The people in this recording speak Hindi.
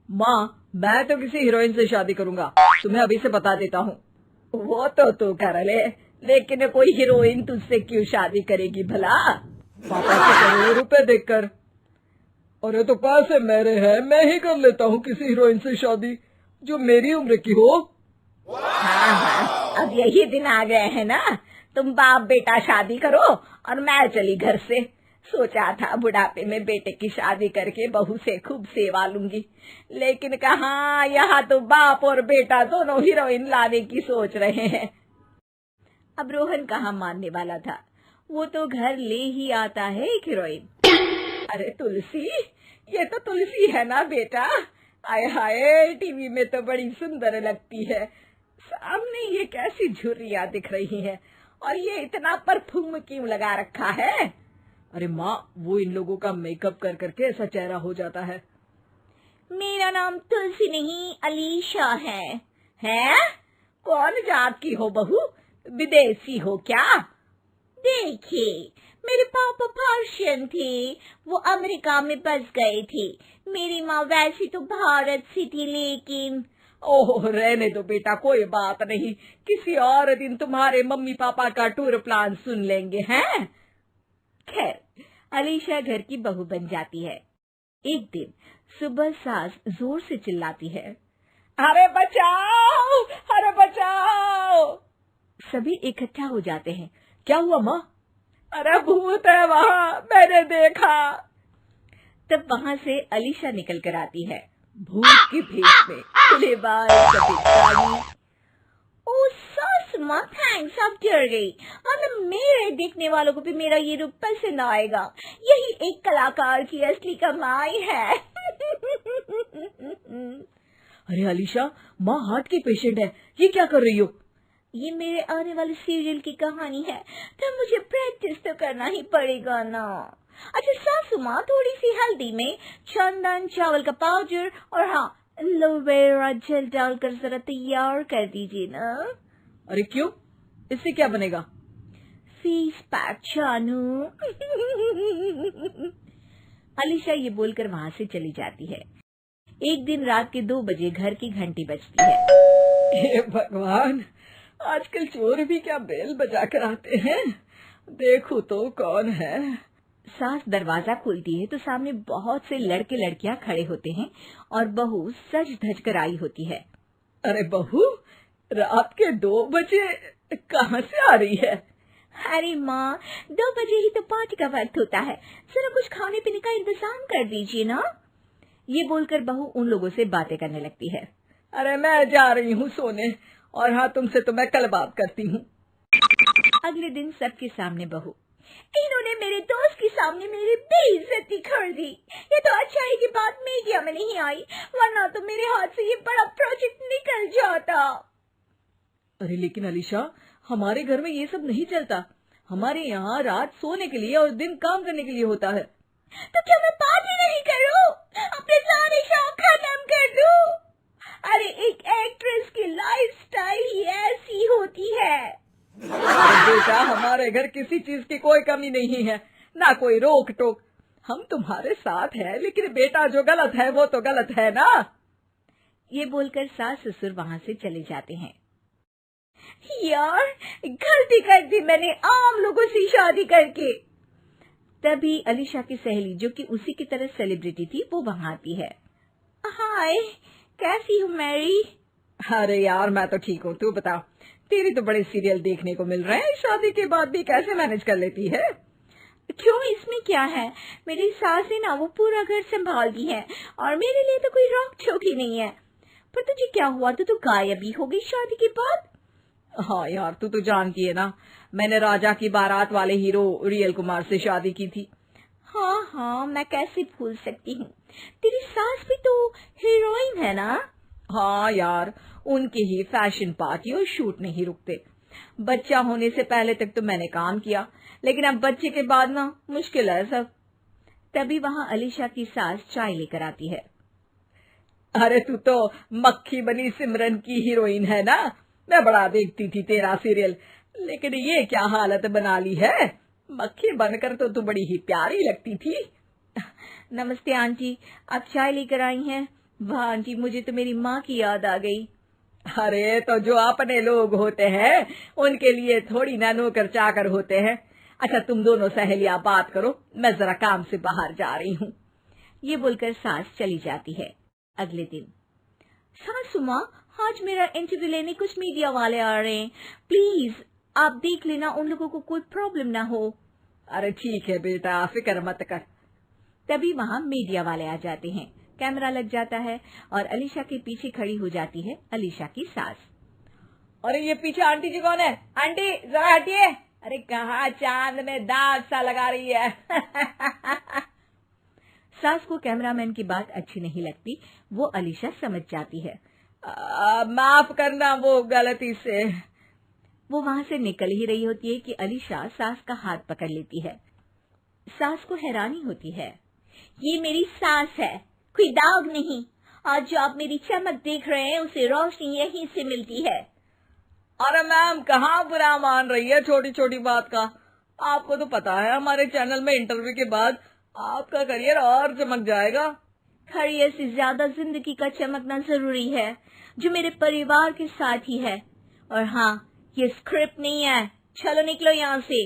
माँ, मैं तो किसी हीरोइन से शादी करूंगा, तुम्हें अभी से बता देता हूँ। वो तो तू कर ले, लेकिन कोई हीरोइन तुझसे क्यों शादी करेगी भला? पापा के करोड़ों रुपए देखकर। अरे तो पैसे मेरे हैं, मैं ही कर लेता हूँ किसी हीरोइन से शादी जो मेरी उम्र की हो। हाँ, अब यही दिन आ गए हैं ना, तुम बाप बेटा शादी करो और मैं चली घर से। सोचा था बुढ़ापे में बेटे की शादी करके बहू से खूब सेवा लूंगी, लेकिन कहाँ, यहाँ तो बाप और बेटा दोनों हीरोइन लाने की सोच रहे हैं। अब रोहन कहाँ मानने वाला था, वो तो घर ले ही आता है एक हीरोइन। अरे तुलसी, ये तो तुलसी है ना बेटा? आय हाय, टीवी में तो बड़ी सुंदर लगती है, सामने ये कैसी झुर्रियां दिख रही है, और ये इतना परफ्यूम क्यों लगा रखा है? अरे माँ, वो इन लोगों का मेकअप कर करके ऐसा चेहरा हो जाता है। मेरा नाम तुलसी नहीं अलीशा है। हैं? कौन जात की हो बहू? विदेशी हो क्या? देखिए, मेरे पापा पर्शियन थे, वो अमेरिका में बस गए थे। मेरी माँ वैसी तो भारत से थी, लेकिन ओह, रहने दो बेटा, कोई बात नहीं, किसी और दिन तुम्हारे मम्मी पापा का टूर प्लान सुन लेंगे हैं। खैर, अलीशा घर की बहू बन जाती है। एक दिन सुबह सास जोर से चिल्लाती है, अरे बचाओ, अरे बचाओ। सभी इकट्ठा हो जाते हैं। क्या हुआ माँ? अरे भूत है वहाँ, मैंने देखा। तब वहाँ से अलीशा निकल कर आती है, भूत की भेष में, खुले बाल, सफेद साड़ी। ओ सस माँ, थैंक्स, अब डर गई, मतलब मेरे देखने वालों को भी मेरा ये रूप पसंद आएगा। यही एक कलाकार की असली कमाई है। अरे अलीशा, माँ हार्ट की पेशेंट है, ये क्या कर रही हो? ये मेरे आने वाले सीरियल की कहानी है, तो मुझे प्रैक्टिस तो करना ही पड़ेगा ना। अच्छा सासू माँ, थोड़ी सी हल्दी में चंदन, चावल का पाउडर और हाँ, एलोवेरा जेल डालकर जरा तैयार कर दीजिए ना। अरे क्यों, इससे क्या बनेगा? फेस पैक जानू। अलीशा ये बोलकर वहाँ से चली जाती है। एक दिन रात के 2 बजे घर की घंटी बजती है। हे भगवान, आजकल चोर भी क्या बेल बजा कर आते हैं, देखो तो कौन है। सास दरवाजा खोलती है तो सामने बहुत से लड़के लड़कियां खड़े होते हैं और बहू सज धज कर आई होती है। अरे बहू, रात के 2 बजे कहाँ से आ रही है? अरे माँ, 2 बजे ही तो पार्टी का वक्त होता है, जरा कुछ खाने पीने का इंतजाम कर दीजिए ना। ये बोलकर बहू उन लोगों से बातें करने लगती है। अरे मैं जा रही हूँ सोने, और हाँ, तुमसे तो मैं कल बात करती हूँ। अगले दिन सबके सामने बहू, इन्होंने मेरे दोस्त के सामने मेरी बेइज्जती कर दी। ये तो अच्छा है कि बात मीडिया में नहीं आई, वरना तो मेरे हाथ से ये बड़ा प्रोजेक्ट निकल जाता। अरे लेकिन अलीशा, हमारे घर में ये सब नहीं चलता, हमारे यहाँ रात सोने के लिए और दिन काम करने के लिए होता है। तो क्या मैं पार्टी नहीं करूं? अपने सारे शौक खत्म कर दूं? अरे एक एक्ट्रेस की लाइफस्टाइल ही ऐसी होती है। बेटा, हमारे घर किसी चीज की कोई कमी नहीं है, ना कोई रोक टोक, हम तुम्हारे साथ हैं, लेकिन बेटा जो गलत है वो तो गलत है ना। ये बोलकर सास ससुर वहाँ से चले जाते हैं। यार, गलती कर दी मैंने आम लोगों से शादी करके। तभी अलीशा की सहेली, जो कि उसी की तरह सेलिब्रिटी थी, वो वहाँ आती है। हाय, कैसी हो मैरी? अरे यार, मैं तो ठीक हूँ, तू बता, तेरी तो बड़े सीरियल देखने को मिल रहे हैं, शादी के बाद भी कैसे मैनेज कर लेती है? क्यों, इसमें क्या है, मेरी सास है ना, वो पूरा घर संभालती है और मेरे लिए तो कोई रोक टोक ही नहीं है। पर तुझे क्या हुआ, तो गायब ही हो गई शादी के बाद? हाँ यार, तू तो जानती है ना, मैंने राजा की बारात वाले हीरो रियल कुमार से शादी की थी। हाँ हाँ, मैं कैसे भूल सकती हूँ, तेरी सास भी तो हीरोइन है ना। हाँ यार, उनके ही फैशन पार्टी और शूट नहीं रुकते। बच्चा होने से पहले तक तो मैंने काम किया, लेकिन अब बच्चे के बाद ना मुश्किल है सब। तभी वहाँ अलीशा की सास चाय लेकर आती है। अरे तू तो मक्खी बनी सिमरन की हीरोइन है ना, मैं बड़ा देखती थी तेरा सीरियल, लेकिन ये क्या हालत बना ली है, मक्खी बनकर तो तू बड़ी ही प्यारी लगती थी। नमस्ते आंटी, आप चाय लेकर आई हैं, वाह आंटी, मुझे तो मेरी माँ की याद आ गई। अरे तो जो अपने लोग होते हैं उनके लिए थोड़ी ना नौकर चाकर होते हैं। अच्छा तुम दोनों सहेलियां बात करो, मैं जरा काम से बाहर जा रही हूँ। ये बोलकर सास चली जाती है। अगले दिन, सासू माँ, आज मेरा इंटरव्यू लेने कुछ मीडिया वाले आ रहे हैं, प्लीज आप देख लेना उन लोगों को कोई प्रॉब्लम ना हो। अरे ठीक है बेटा, फिक्र मत कर। तभी वहाँ मीडिया वाले आ जाते हैं। कैमरा लग जाता है और अलीशा के पीछे खड़ी हो जाती है अलीशा की सास। अरे ये पीछे आंटी जी कौन है? आंटी जरा हटिए। अरे कहाँ चांद में दाग सा लगा रही है। सास को कैमरामैन की बात अच्छी नहीं लगती, वो अलीशा समझ जाती है। माफ करना, वो गलती से। वो वहां से निकल ही रही होती है कि अलीशा सास का हाथ पकड़ लेती है। सास को हैरानी होती है, ये मेरी सास है, कोई दाग नहीं। आज जो आप मेरी चमक देख रहे हैं उसे रोशनी यहीं से मिलती है। अरे मैम, कहाँ बुरा मान रही है छोटी छोटी बात का। आपको तो पता है हमारे चैनल में इंटरव्यू के बाद आपका करियर और चमक जाएगा। करियर से ज्यादा जिंदगी का चमकना जरूरी है, जो मेरे परिवार के साथ ही है। और हाँ, ये स्क्रिप्ट नहीं है, चलो निकलो यहाँ से।